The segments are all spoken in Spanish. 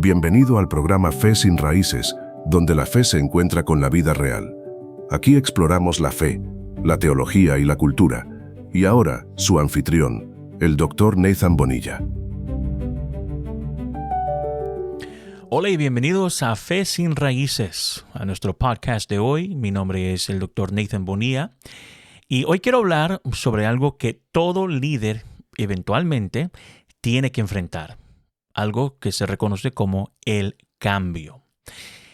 Bienvenido al programa Fe sin Raíces, donde la fe se encuentra con la vida real. Aquí exploramos la fe, la teología y la cultura. Y ahora, su anfitrión, el Dr. Nathan Bonilla. Hola y bienvenidos a Fe sin Raíces, a nuestro podcast de hoy. Mi nombre es el Dr. Nathan Bonilla y hoy quiero hablar sobre algo que todo líder eventualmente tiene que enfrentar. Algo que se reconoce como el cambio.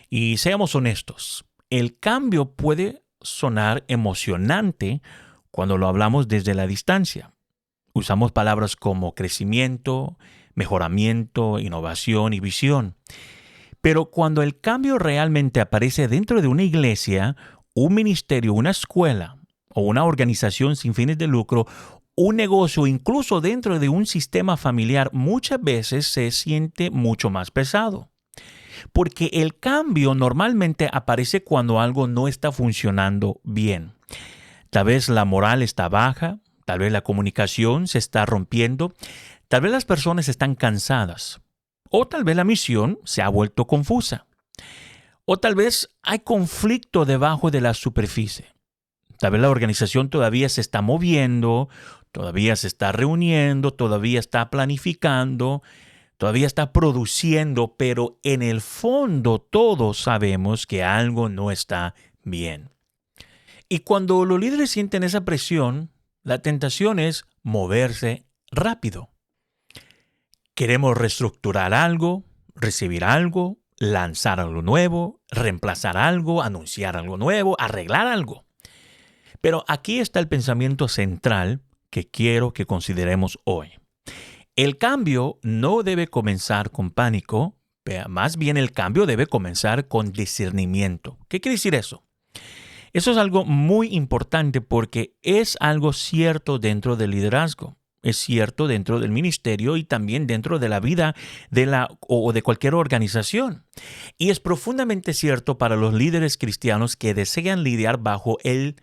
Y seamos honestos, el cambio puede sonar emocionante cuando lo hablamos desde la distancia. Usamos palabras como crecimiento, mejoramiento, innovación y visión. Pero cuando el cambio realmente aparece dentro de una iglesia, un ministerio, una escuela o una organización sin fines de lucro, un negocio, incluso dentro de un sistema familiar, muchas veces se siente mucho más pesado. Porque el cambio normalmente aparece cuando algo no está funcionando bien. Tal vez la moral está baja, tal vez la comunicación se está rompiendo, tal vez las personas están cansadas, o tal vez la misión se ha vuelto confusa, o tal vez hay conflicto debajo de la superficie. Tal vez la organización todavía se está moviendo, todavía se está reuniendo, todavía está planificando, todavía está produciendo, pero en el fondo todos sabemos que algo no está bien. Y cuando los líderes sienten esa presión, la tentación es moverse rápido. Queremos reestructurar algo, recibir algo, lanzar algo nuevo, reemplazar algo, anunciar algo nuevo, arreglar algo. Pero aquí está el pensamiento central que quiero que consideremos hoy. El cambio no debe comenzar con pánico, más bien el cambio debe comenzar con discernimiento. ¿Qué quiere decir eso? Eso es algo muy importante porque es algo cierto dentro del liderazgo. Es cierto dentro del ministerio y también dentro de la vida de cualquier organización. Y es profundamente cierto para los líderes cristianos que desean lidiar bajo el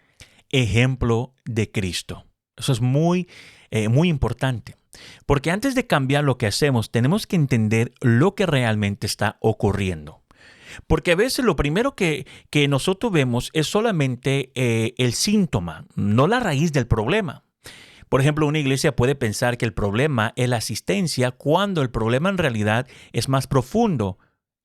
ejemplo de Cristo. Eso es muy importante. Porque antes de cambiar lo que hacemos, tenemos que entender lo que realmente está ocurriendo. Porque a veces lo primero que nosotros vemos es solamente el síntoma, no la raíz del problema. Por ejemplo, una iglesia puede pensar que el problema es la asistencia cuando el problema en realidad es más profundo.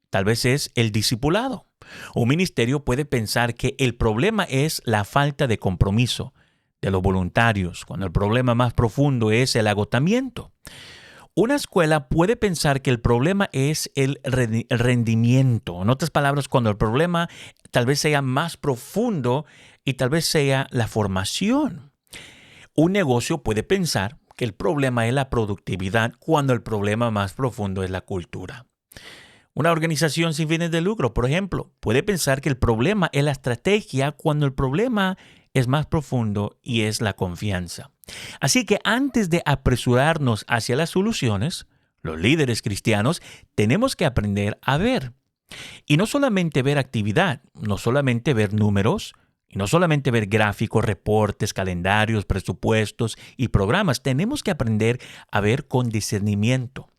Tal vez es el discipulado. Un ministerio puede pensar que el problema es la falta de compromiso de los voluntarios, cuando el problema más profundo es el agotamiento. Una escuela puede pensar que el problema es el rendimiento. En otras palabras, cuando el problema tal vez sea más profundo y tal vez sea la formación. Un negocio puede pensar que el problema es la productividad cuando el problema más profundo es la cultura. Una organización sin fines de lucro, por ejemplo, puede pensar que el problema es la estrategia cuando el problema es más profundo y es la confianza. Así que antes de apresurarnos hacia las soluciones, los líderes cristianos tenemos que aprender a ver. Y no solamente ver actividad, no solamente ver números, y no solamente ver gráficos, reportes, calendarios, presupuestos y programas. Tenemos que aprender a ver con discernimiento.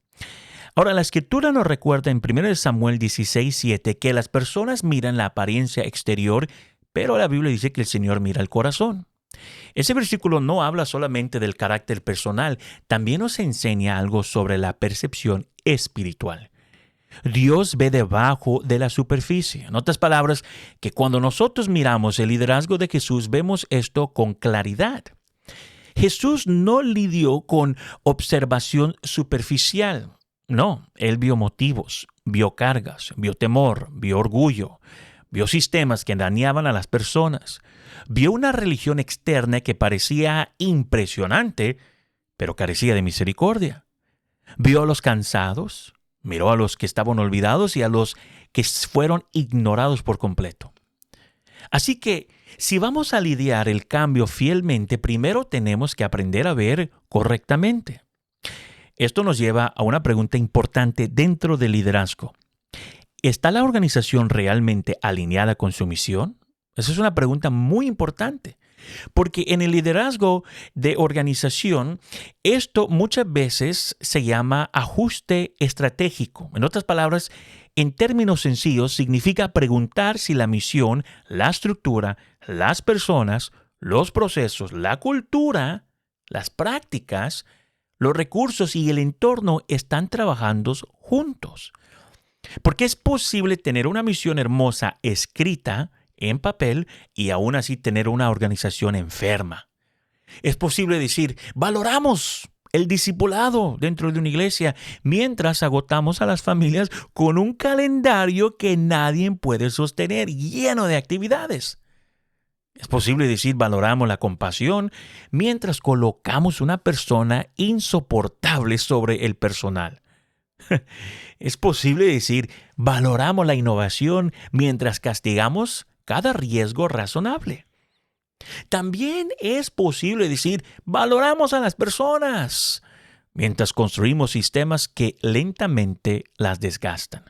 Ahora, la Escritura nos recuerda en 1 Samuel 16:7 que las personas miran la apariencia exterior, pero la Biblia dice que el Señor mira el corazón. Ese versículo no habla solamente del carácter personal, también nos enseña algo sobre la percepción espiritual. Dios ve debajo de la superficie. En otras palabras, que cuando nosotros miramos el liderazgo de Jesús, vemos esto con claridad. Jesús no lidió con observación superficial. No, Él vio motivos, vio cargas, vio temor, vio orgullo, vio sistemas que dañaban a las personas, vio una religión externa que parecía impresionante, pero carecía de misericordia. Vio a los cansados, miró a los que estaban olvidados y a los que fueron ignorados por completo. Así que, si vamos a lidiar el cambio fielmente, primero tenemos que aprender a ver correctamente. Esto nos lleva a una pregunta importante dentro del liderazgo. ¿Está la organización realmente alineada con su misión? Esa es una pregunta muy importante. Porque en el liderazgo de organización, esto muchas veces se llama ajuste estratégico. En otras palabras, en términos sencillos, significa preguntar si la misión, la estructura, las personas, los procesos, la cultura, las prácticas, los recursos y el entorno están trabajando juntos. Porque es posible tener una misión hermosa escrita en papel y aún así tener una organización enferma. Es posible decir, valoramos el discipulado dentro de una iglesia mientras agotamos a las familias con un calendario que nadie puede sostener, lleno de actividades. Es posible decir, valoramos la compasión mientras colocamos una persona insoportable sobre el personal. Es posible decir, valoramos la innovación mientras castigamos cada riesgo razonable. También es posible decir, valoramos a las personas mientras construimos sistemas que lentamente las desgastan.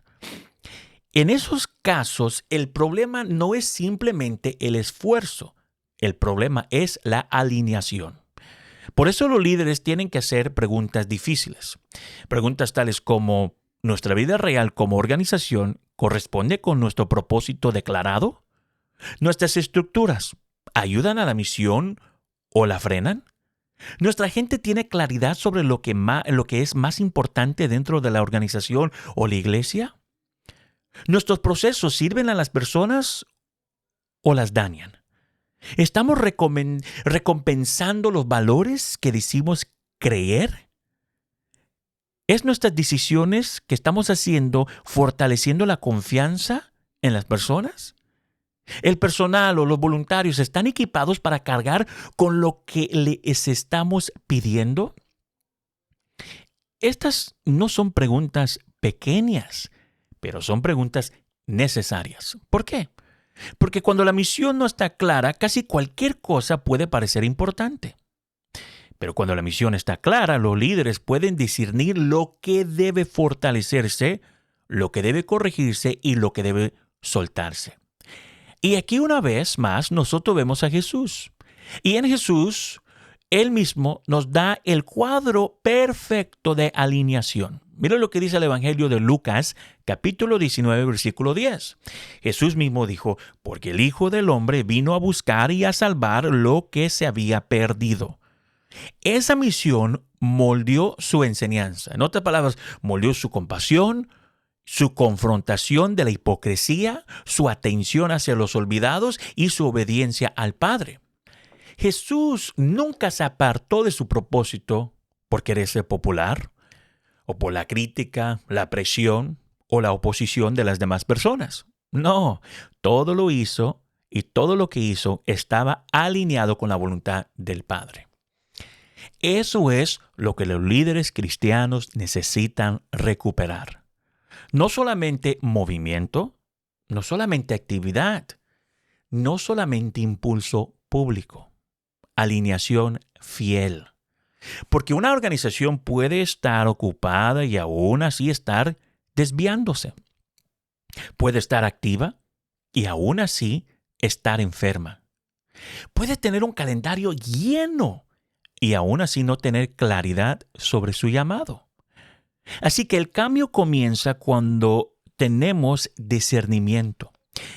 En esos casos, el problema no es simplemente el esfuerzo, el problema es la alineación. Por eso los líderes tienen que hacer preguntas difíciles. Preguntas tales como, ¿nuestra vida real como organización corresponde con nuestro propósito declarado? ¿Nuestras estructuras ayudan a la misión o la frenan? ¿Nuestra gente tiene claridad sobre lo que es más importante dentro de la organización o la iglesia? ¿Nuestros procesos sirven a las personas o las dañan? ¿Estamos recompensando los valores que decimos creer? ¿Es nuestras decisiones que estamos haciendo fortaleciendo la confianza en las personas? ¿El personal o los voluntarios están equipados para cargar con lo que les estamos pidiendo? Estas no son preguntas pequeñas, pero son preguntas necesarias. ¿Por qué? Porque cuando la misión no está clara, casi cualquier cosa puede parecer importante. Pero cuando la misión está clara, los líderes pueden discernir lo que debe fortalecerse, lo que debe corregirse y lo que debe soltarse. Y aquí una vez más nosotros vemos a Jesús. Y en Jesús, Él mismo nos da el cuadro perfecto de alineación. Mira lo que dice el Evangelio de Lucas, capítulo 19, versículo 10. Jesús mismo dijo, porque el Hijo del Hombre vino a buscar y a salvar lo que se había perdido. Esa misión moldeó su enseñanza. En otras palabras, moldeó su compasión, su confrontación de la hipocresía, su atención hacia los olvidados y su obediencia al Padre. Jesús nunca se apartó de su propósito por querer ser popular, o por la crítica, la presión o la oposición de las demás personas. No, todo lo hizo y todo lo que hizo estaba alineado con la voluntad del Padre. Eso es lo que los líderes cristianos necesitan recuperar. No solamente movimiento, no solamente actividad, no solamente impulso público, alineación fiel. Porque una organización puede estar ocupada y aún así estar desviándose. Puede estar activa y aún así estar enferma. Puede tener un calendario lleno y aún así no tener claridad sobre su llamado. Así que el cambio comienza cuando tenemos discernimiento.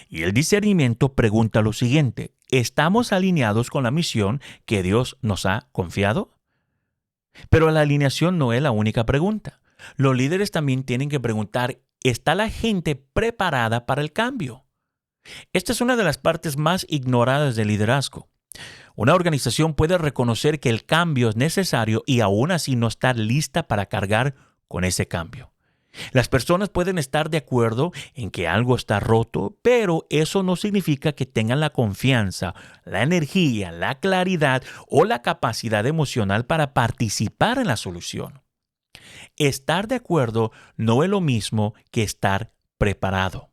Y el discernimiento pregunta lo siguiente: ¿estamos alineados con la misión que Dios nos ha confiado? Pero la alineación no es la única pregunta. Los líderes también tienen que preguntar, ¿está la gente preparada para el cambio? Esta es una de las partes más ignoradas del liderazgo. Una organización puede reconocer que el cambio es necesario y aún así no estar lista para cargar con ese cambio. Las personas pueden estar de acuerdo en que algo está roto, pero eso no significa que tengan la confianza, la energía, la claridad o la capacidad emocional para participar en la solución. Estar de acuerdo no es lo mismo que estar preparado.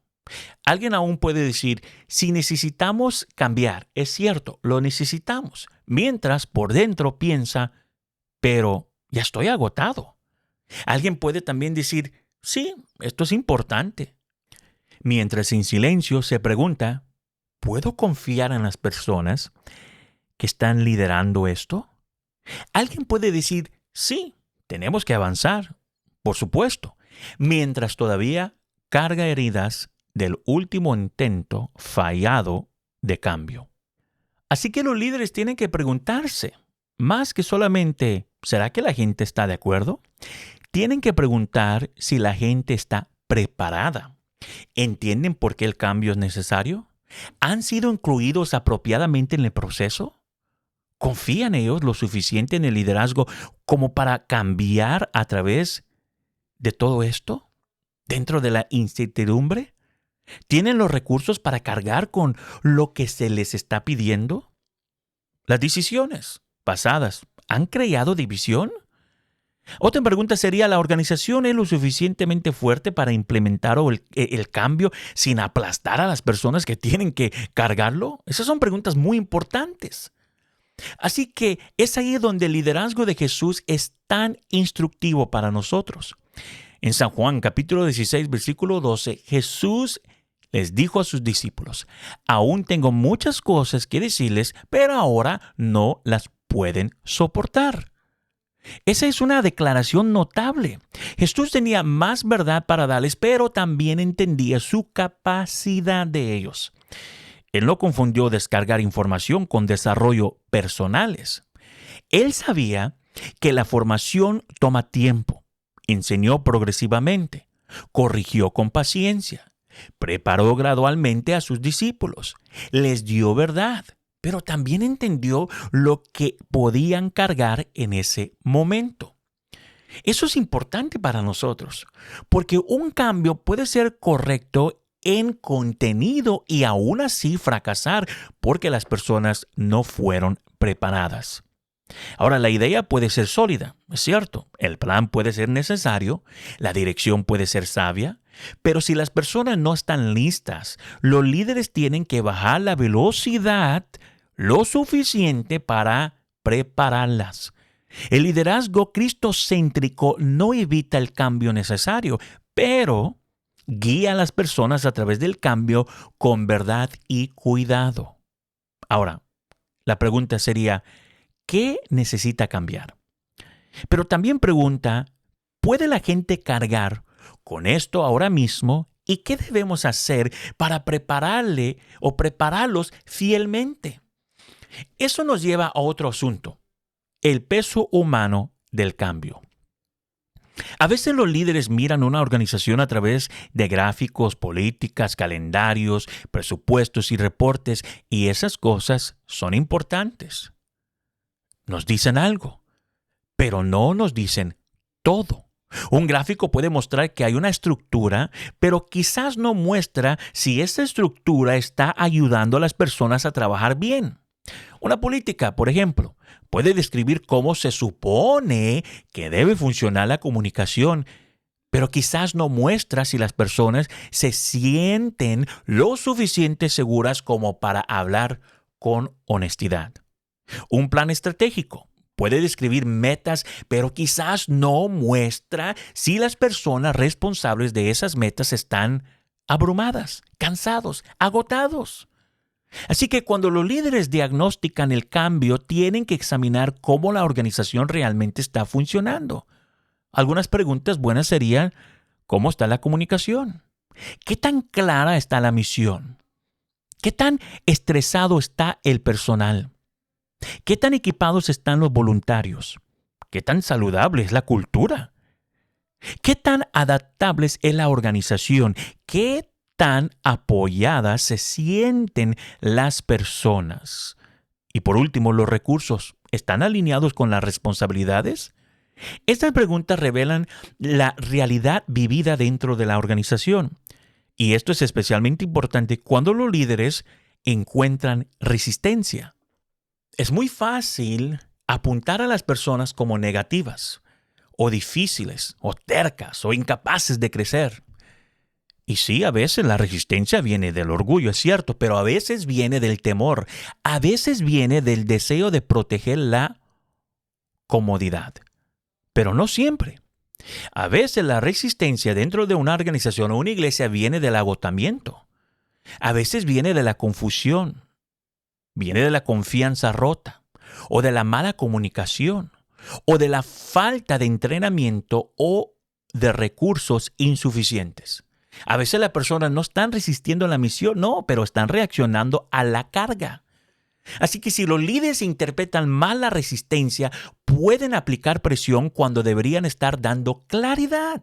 Alguien aún puede decir, si necesitamos cambiar, es cierto, lo necesitamos, mientras por dentro piensa, pero ya estoy agotado. Alguien puede también decir, sí, esto es importante. Mientras en silencio se pregunta, ¿puedo confiar en las personas? que están liderando esto? Alguien puede decir, sí, tenemos que avanzar, por supuesto, mientras todavía carga heridas del último intento fallado de cambio. Así que los líderes tienen que preguntarse, más que solamente, ¿será que la gente está de acuerdo? Tienen que preguntar si la gente está preparada. ¿Entienden por qué el cambio es necesario? ¿Han sido incluidos apropiadamente en el proceso? ¿Confían ellos lo suficiente en el liderazgo como para cambiar a través de todo esto? ¿Dentro de la incertidumbre? ¿Tienen los recursos para cargar con lo que se les está pidiendo? Las decisiones pasadas han creado división. Otra pregunta sería, ¿la organización es lo suficientemente fuerte para implementar el cambio sin aplastar a las personas que tienen que cargarlo? Esas son preguntas muy importantes. Así que es ahí donde el liderazgo de Jesús es tan instructivo para nosotros. En San Juan capítulo 16, versículo 12, Jesús les dijo a sus discípulos, aún tengo muchas cosas que decirles, pero ahora no las pueden soportar. Esa es una declaración notable. Jesús tenía más verdad para darles, pero también entendía su capacidad de ellos. Él no confundió descargar información con desarrollo personales. Él sabía que la formación toma tiempo, enseñó progresivamente, corrigió con paciencia, preparó gradualmente a sus discípulos, les dio verdad, pero también entendió lo que podían cargar en ese momento. Eso es importante para nosotros, porque un cambio puede ser correcto en contenido y aún así fracasar porque las personas no fueron preparadas. Ahora, la idea puede ser sólida, es cierto, el plan puede ser necesario, la dirección puede ser sabia, pero si las personas no están listas, los líderes tienen que bajar la velocidad lo suficiente para prepararlas. El liderazgo cristocéntrico no evita el cambio necesario, pero guía a las personas a través del cambio con verdad y cuidado. Ahora, la pregunta sería, ¿qué necesita cambiar? Pero también pregunta, ¿puede la gente cargar con esto ahora mismo? ¿Y qué debemos hacer para prepararle o prepararlos fielmente? Eso nos lleva a otro asunto, el peso humano del cambio. A veces los líderes miran una organización a través de gráficos, políticas, calendarios, presupuestos y reportes, y esas cosas son importantes. Nos dicen algo, pero no nos dicen todo. Un gráfico puede mostrar que hay una estructura, pero quizás no muestra si esa estructura está ayudando a las personas a trabajar bien. Una política, por ejemplo, puede describir cómo se supone que debe funcionar la comunicación, pero quizás no muestra si las personas se sienten lo suficiente seguras como para hablar con honestidad. Un plan estratégico puede describir metas, pero quizás no muestra si las personas responsables de esas metas están abrumadas, cansados, agotados. Así que cuando los líderes diagnostican el cambio, tienen que examinar cómo la organización realmente está funcionando. Algunas preguntas buenas serían, ¿cómo está la comunicación? ¿Qué tan clara está la misión? ¿Qué tan estresado está el personal? ¿Qué tan equipados están los voluntarios? ¿Qué tan saludable es la cultura? ¿Qué tan adaptable es la organización? ¿Qué tan apoyadas se sienten las personas? Y por último, ¿los recursos están alineados con las responsabilidades? Estas preguntas revelan la realidad vivida dentro de la organización. Y esto es especialmente importante cuando los líderes encuentran resistencia. Es muy fácil apuntar a las personas como negativas, o difíciles, o tercas, o incapaces de crecer. Y sí, a veces la resistencia viene del orgullo, es cierto, pero a veces viene del temor, a veces viene del deseo de proteger la comodidad. Pero no siempre. A veces la resistencia dentro de una organización o una iglesia viene del agotamiento. A veces viene de la confusión. viene de la confianza rota, o de la mala comunicación, o de la falta de entrenamiento o de recursos insuficientes. A veces las personas no están resistiendo a la misión, no, pero están reaccionando a la carga. Así que si los líderes interpretan mal la resistencia, pueden aplicar presión cuando deberían estar dando claridad.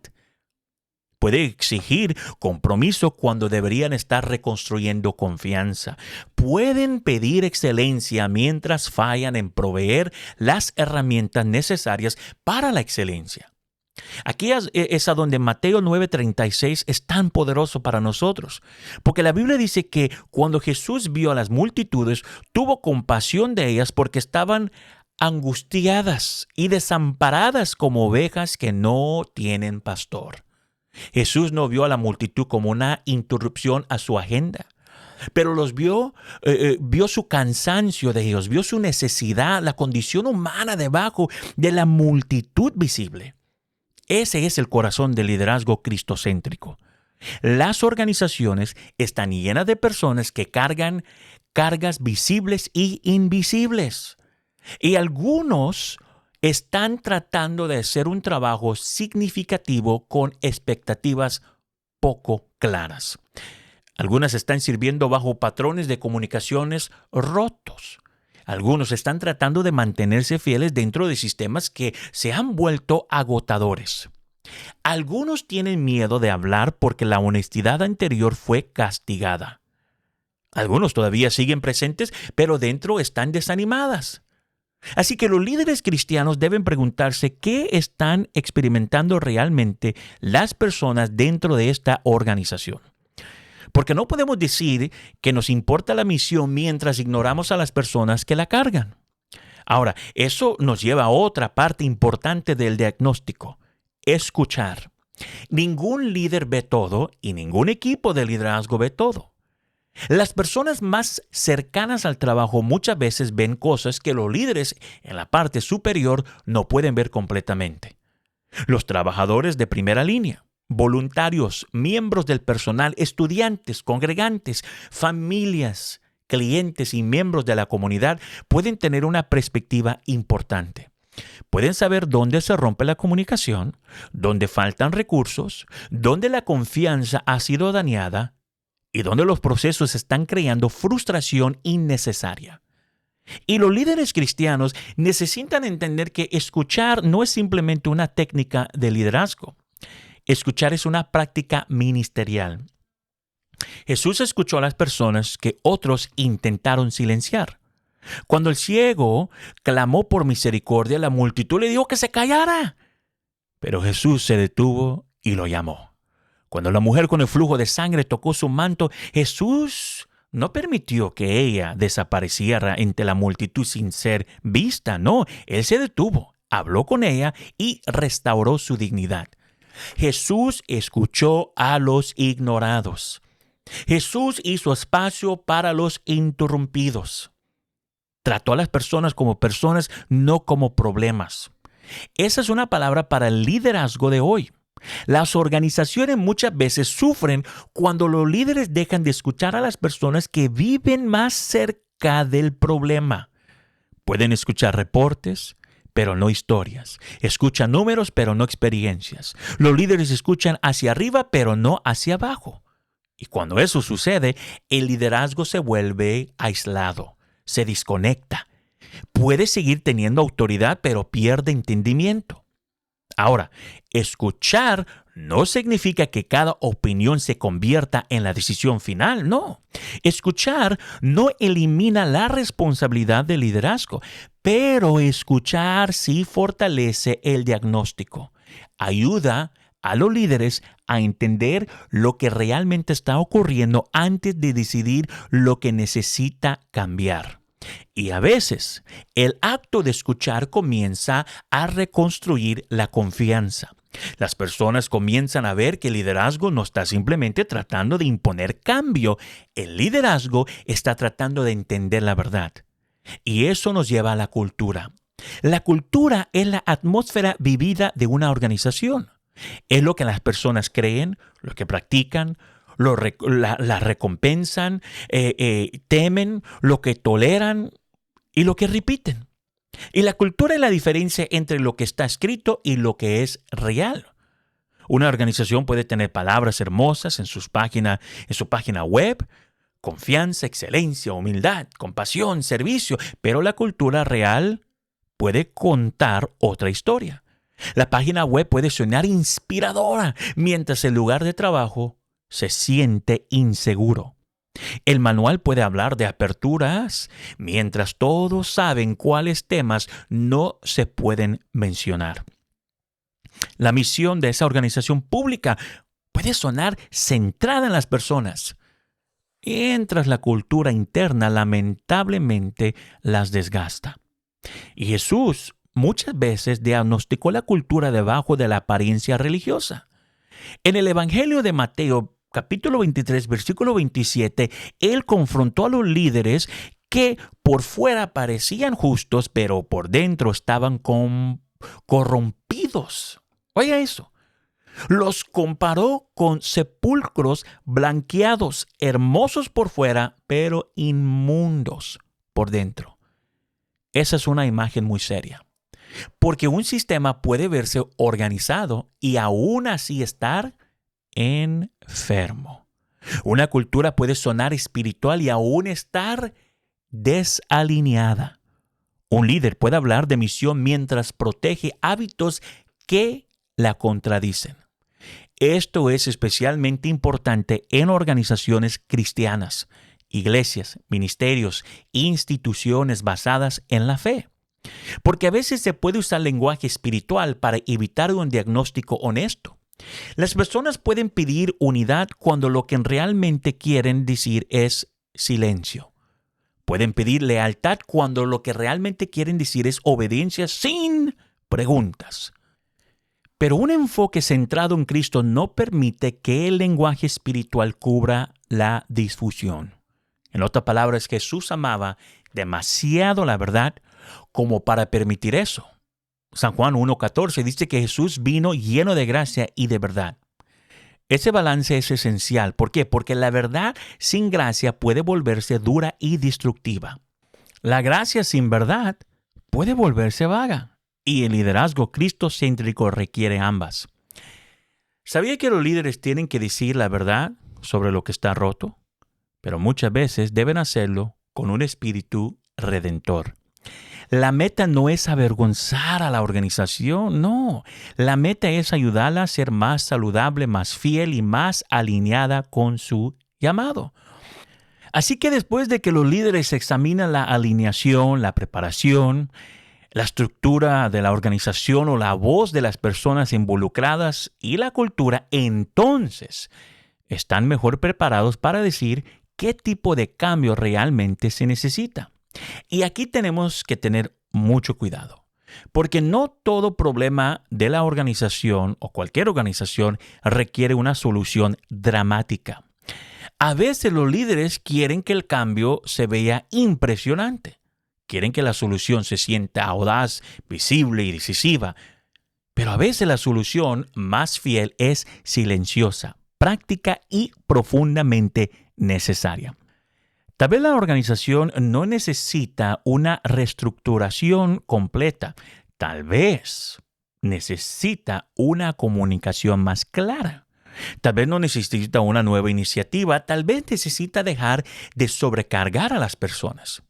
Puede exigir compromiso cuando deberían estar reconstruyendo confianza. Pueden pedir excelencia mientras fallan en proveer las herramientas necesarias para la excelencia. Aquí es a donde Mateo 9:36 es tan poderoso para nosotros, porque la Biblia dice que cuando Jesús vio a las multitudes, tuvo compasión de ellas porque estaban angustiadas y desamparadas como ovejas que no tienen pastor. Jesús no vio a la multitud como una interrupción a su agenda, pero los vio su cansancio de ellos, vio su necesidad, la condición humana debajo de la multitud visible. Ese es el corazón del liderazgo cristocéntrico. Las organizaciones están llenas de personas que cargan cargas visibles y invisibles. Y algunos están tratando de hacer un trabajo significativo con expectativas poco claras. Algunas están sirviendo bajo patrones de comunicaciones rotos. Algunos están tratando de mantenerse fieles dentro de sistemas que se han vuelto agotadores. Algunos tienen miedo de hablar porque la honestidad anterior fue castigada. Algunos todavía siguen presentes, pero dentro están desanimadas. Así que los líderes cristianos deben preguntarse qué están experimentando realmente las personas dentro de esta organización. Porque no podemos decir que nos importa la misión mientras ignoramos a las personas que la cargan. Ahora, eso nos lleva a otra parte importante del diagnóstico: escuchar. Ningún líder ve todo y ningún equipo de liderazgo ve todo. Las personas más cercanas al trabajo muchas veces ven cosas que los líderes en la parte superior no pueden ver completamente. Los trabajadores de primera línea, voluntarios, miembros del personal, estudiantes, congregantes, familias, clientes y miembros de la comunidad pueden tener una perspectiva importante. Pueden saber dónde se rompe la comunicación, dónde faltan recursos, dónde la confianza ha sido dañada y dónde los procesos están creando frustración innecesaria. Y los líderes cristianos necesitan entender que escuchar no es simplemente una técnica de liderazgo. Escuchar es una práctica ministerial. Jesús escuchó a las personas que otros intentaron silenciar. Cuando el ciego clamó por misericordia, la multitud le dijo que se callara. Pero Jesús se detuvo y lo llamó. Cuando la mujer con el flujo de sangre tocó su manto, Jesús no permitió que ella desapareciera entre la multitud sin ser vista. No, Él se detuvo, habló con ella y restauró su dignidad. Jesús escuchó a los ignorados. Jesús hizo espacio para los interrumpidos. Trató a las personas como personas, no como problemas. Esa es una palabra para el liderazgo de hoy. Las organizaciones muchas veces sufren cuando los líderes dejan de escuchar a las personas que viven más cerca del problema. Pueden escuchar reportes, pero no historias. Escuchan números, pero no experiencias. Los líderes escuchan hacia arriba, pero no hacia abajo. Y cuando eso sucede, el liderazgo se vuelve aislado, se desconecta. Puede seguir teniendo autoridad, pero pierde entendimiento. Ahora, escuchar no significa que cada opinión se convierta en la decisión final, no. Escuchar no elimina la responsabilidad del liderazgo, pero escuchar sí fortalece el diagnóstico. Ayuda a los líderes a entender lo que realmente está ocurriendo antes de decidir lo que necesita cambiar. Y a veces, el acto de escuchar comienza a reconstruir la confianza. Las personas comienzan a ver que el liderazgo no está simplemente tratando de imponer cambio. El liderazgo está tratando de entender la verdad. Y eso nos lleva a la cultura. La cultura es la atmósfera vivida de una organización. Es lo que las personas creen, lo que practican, la recompensan, temen, lo que toleran y lo que repiten. Y la cultura es la diferencia entre lo que está escrito y lo que es real. Una organización puede tener palabras hermosas en su página web, confianza, excelencia, humildad, compasión, servicio, pero la cultura real puede contar otra historia. La página web puede sonar inspiradora, mientras el lugar de trabajo se siente inseguro. El manual puede hablar de aperturas, mientras todos saben cuáles temas no se pueden mencionar. La misión de esa organización pública puede sonar centrada en las personas, mientras la cultura interna lamentablemente las desgasta. Y Jesús muchas veces diagnosticó la cultura debajo de la apariencia religiosa. En el Evangelio de Mateo, capítulo 23, versículo 27, Él confrontó a los líderes que por fuera parecían justos, pero por dentro estaban corrompidos. Oiga eso. Los comparó con sepulcros blanqueados, hermosos por fuera, pero inmundos por dentro. Esa es una imagen muy seria, porque un sistema puede verse organizado y aún así estar enfermo. Una cultura puede sonar espiritual y aún estar desalineada. Un líder puede hablar de misión mientras protege hábitos que la contradicen. Esto es especialmente importante en organizaciones cristianas, iglesias, ministerios, instituciones basadas en la fe. Porque a veces se puede usar lenguaje espiritual para evitar un diagnóstico honesto. Las personas pueden pedir unidad cuando lo que realmente quieren decir es silencio. Pueden pedir lealtad cuando lo que realmente quieren decir es obediencia sin preguntas. Pero un enfoque centrado en Cristo no permite que el lenguaje espiritual cubra la disfusión. En otras palabras, Jesús amaba demasiado la verdad como para permitir eso. San Juan 1:14 dice que Jesús vino lleno de gracia y de verdad. Ese balance es esencial. ¿Por qué? Porque la verdad sin gracia puede volverse dura y destructiva. La gracia sin verdad puede volverse vaga. Y el liderazgo cristocéntrico requiere ambas. ¿Sabía que los líderes tienen que decir la verdad sobre lo que está roto? Pero muchas veces deben hacerlo con un espíritu redentor. La meta no es avergonzar a la organización, no. La meta es ayudarla a ser más saludable, más fiel y más alineada con su llamado. Así que después de que los líderes examinan la alineación, la preparación, la estructura de la organización o la voz de las personas involucradas y la cultura, entonces están mejor preparados para decir qué tipo de cambio realmente se necesita. Y aquí tenemos que tener mucho cuidado, porque no todo problema de la organización o cualquier organización requiere una solución dramática. A veces los líderes quieren que el cambio se vea impresionante. Quieren que la solución se sienta audaz, visible y decisiva. Pero a veces la solución más fiel es silenciosa, práctica y profundamente necesaria. Tal vez la organización no necesita una reestructuración completa. Tal vez necesita una comunicación más clara. Tal vez no necesita una nueva iniciativa. Tal vez necesita dejar de sobrecargar a las personas.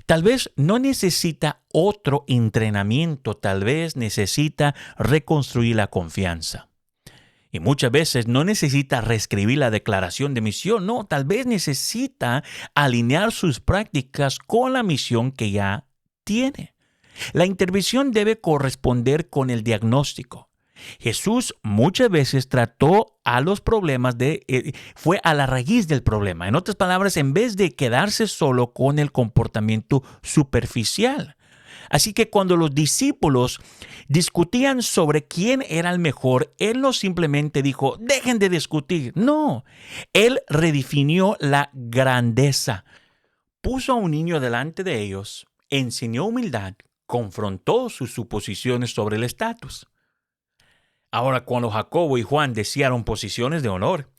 Tal vez no necesita otro entrenamiento, tal vez necesita reconstruir la confianza. Y muchas veces no necesita reescribir la declaración de misión, no, tal vez necesita alinear sus prácticas con la misión que ya tiene. La intervención debe corresponder con el diagnóstico. Jesús muchas veces trató a los problemas, fue a la raíz del problema. En otras palabras, en vez de quedarse solo con el comportamiento superficial. Así que cuando los discípulos discutían sobre quién era el mejor, Él no simplemente dijo, dejen de discutir. No, Él redefinió la grandeza. Puso a un niño delante de ellos, enseñó humildad, confrontó sus suposiciones sobre el estatus. Ahora, cuando Jacobo y Juan desearon posiciones de honor,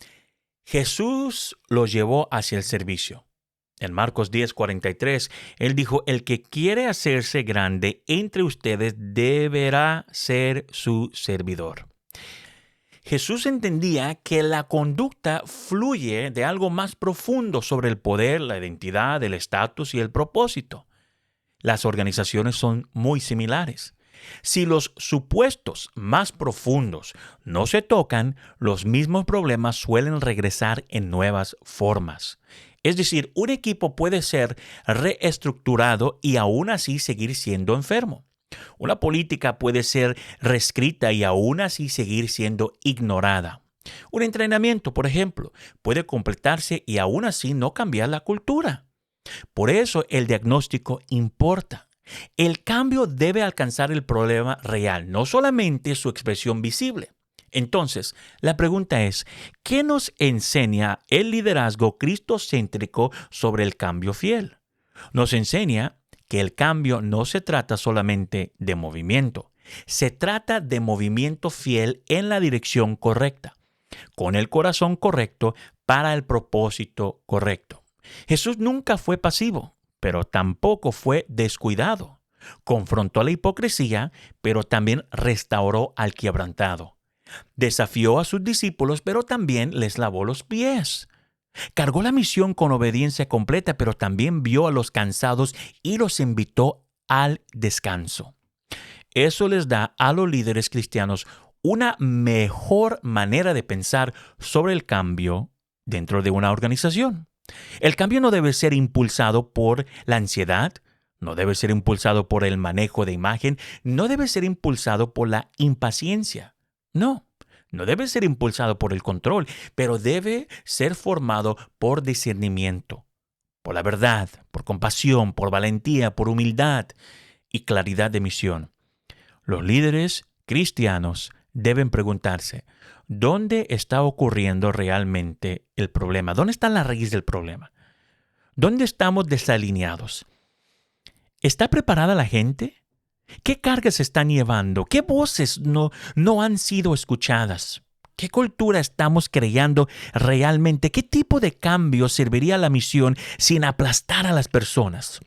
Jesús los llevó hacia el servicio. En Marcos 10:43, Él dijo, el que quiere hacerse grande entre ustedes deberá ser su servidor. Jesús entendía que la conducta fluye de algo más profundo sobre el poder, la identidad, el estatus y el propósito. Las organizaciones son muy similares. Si los supuestos más profundos no se tocan, los mismos problemas suelen regresar en nuevas formas. Es decir, un equipo puede ser reestructurado y aún así seguir siendo enfermo. Una política puede ser reescrita y aún así seguir siendo ignorada. Un entrenamiento, por ejemplo, puede completarse y aún así no cambiar la cultura. Por eso el diagnóstico importa. El cambio debe alcanzar el problema real, no solamente su expresión visible. Entonces, la pregunta es, ¿qué nos enseña el liderazgo cristocéntrico sobre el cambio fiel? Nos enseña que el cambio no se trata solamente de movimiento, se trata de movimiento fiel en la dirección correcta, con el corazón correcto para el propósito correcto. Jesús nunca fue pasivo, pero tampoco fue descuidado. Confrontó la hipocresía, pero también restauró al quebrantado. Desafió a sus discípulos, pero también les lavó los pies. Cargó la misión con obediencia completa, pero también vio a los cansados y los invitó al descanso. Eso les da a los líderes cristianos una mejor manera de pensar sobre el cambio dentro de una organización. El cambio no debe ser impulsado por la ansiedad, no debe ser impulsado por el manejo de imagen, no debe ser impulsado por la impaciencia. No debe ser impulsado por el control, pero debe ser formado por discernimiento, por la verdad, por compasión, por valentía, por humildad y claridad de misión. Los líderes cristianos deben preguntarse, ¿dónde está ocurriendo realmente el problema? ¿Dónde está la raíz del problema? ¿Dónde estamos desalineados? ¿Está preparada la gente? ¿Qué cargas están llevando? ¿Qué voces no han sido escuchadas? ¿Qué cultura estamos creando realmente? ¿Qué tipo de cambio serviría a la misión sin aplastar a las personas?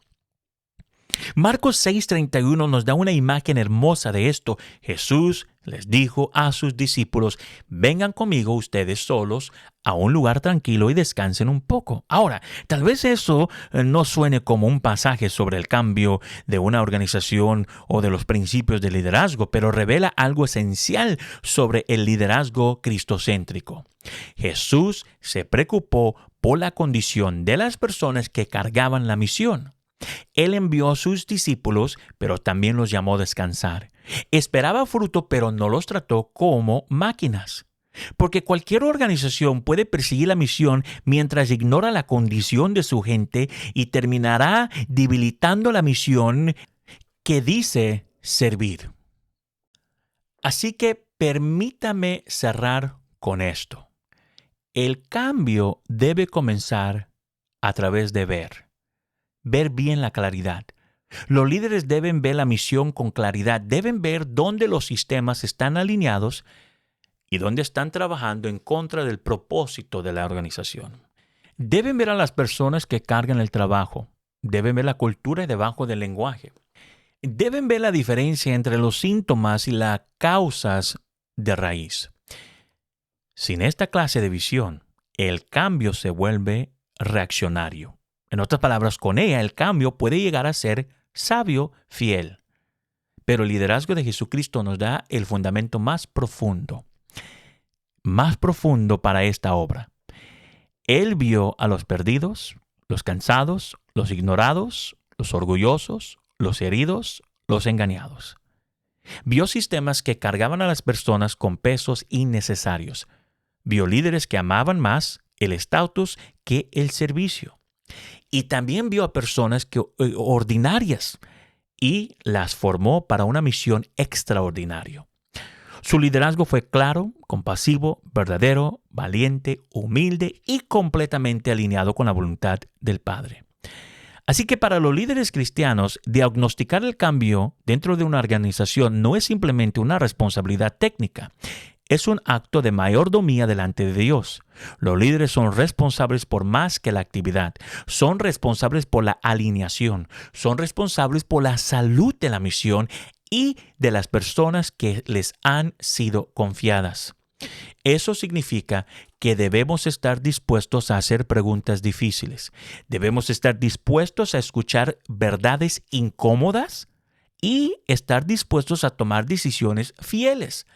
Marcos 6:31 nos da una imagen hermosa de esto. Jesús les dijo a sus discípulos, vengan conmigo ustedes solos a un lugar tranquilo y descansen un poco. Ahora, tal vez eso no suene como un pasaje sobre el cambio de una organización o de los principios de liderazgo, pero revela algo esencial sobre el liderazgo cristocéntrico. Jesús se preocupó por la condición de las personas que cargaban la misión. Él envió a sus discípulos, pero también los llamó a descansar. Esperaba fruto, pero no los trató como máquinas. Porque cualquier organización puede perseguir la misión mientras ignora la condición de su gente y terminará debilitando la misión que dice servir. Así que permítame cerrar con esto. El cambio debe comenzar a través de ver bien la claridad. Los líderes deben ver la misión con claridad, deben ver dónde los sistemas están alineados y dónde están trabajando en contra del propósito de la organización. Deben ver a las personas que cargan el trabajo, deben ver la cultura debajo del lenguaje. Deben ver la diferencia entre los síntomas y las causas de raíz. Sin esta clase de visión, el cambio se vuelve reaccionario. En otras palabras, con ella el cambio puede llegar a ser sabio, fiel. Pero el liderazgo de Jesucristo nos da el fundamento más profundo para esta obra. Él vio a los perdidos, los cansados, los ignorados, los orgullosos, los heridos, los engañados. Vio sistemas que cargaban a las personas con pesos innecesarios. Vio líderes que amaban más el estatus que el servicio. Y también vio a personas ordinarias y las formó para una misión extraordinaria. Su liderazgo fue claro, compasivo, verdadero, valiente, humilde y completamente alineado con la voluntad del Padre. Así que para los líderes cristianos, diagnosticar el cambio dentro de una organización no es simplemente una responsabilidad técnica. es un acto de mayordomía delante de Dios. Los líderes son responsables por más que la actividad. Son responsables por la alineación. Son responsables por la salud de la misión y de las personas que les han sido confiadas. Eso significa que debemos estar dispuestos a hacer preguntas difíciles. Debemos estar dispuestos a escuchar verdades incómodas y estar dispuestos a tomar decisiones fieles.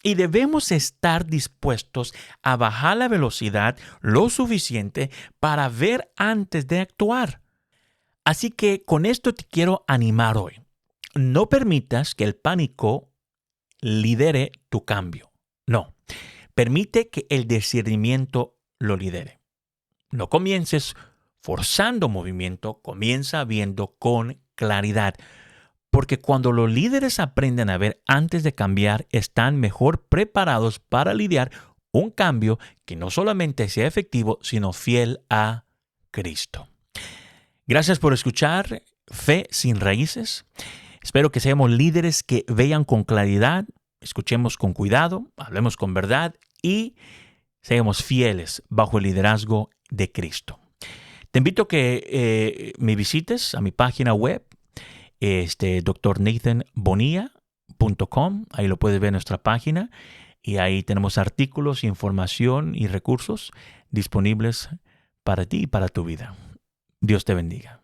Y debemos estar dispuestos a bajar la velocidad lo suficiente para ver antes de actuar. Así que con esto te quiero animar hoy. No permitas que el pánico lidere tu cambio. No, permite que el discernimiento lo lidere. No comiences forzando movimiento, comienza viendo con claridad. Porque cuando los líderes aprenden a ver antes de cambiar, están mejor preparados para lidiar un cambio que no solamente sea efectivo, sino fiel a Cristo. Gracias por escuchar Fe sin Raíces. Espero que seamos líderes que vean con claridad, escuchemos con cuidado, hablemos con verdad y seamos fieles bajo el liderazgo de Cristo. Te invito a que me visites a mi página web, drnathanbonilla.com. Ahí lo puedes ver en nuestra página y ahí tenemos artículos, información y recursos disponibles para ti y para tu vida. Dios te bendiga.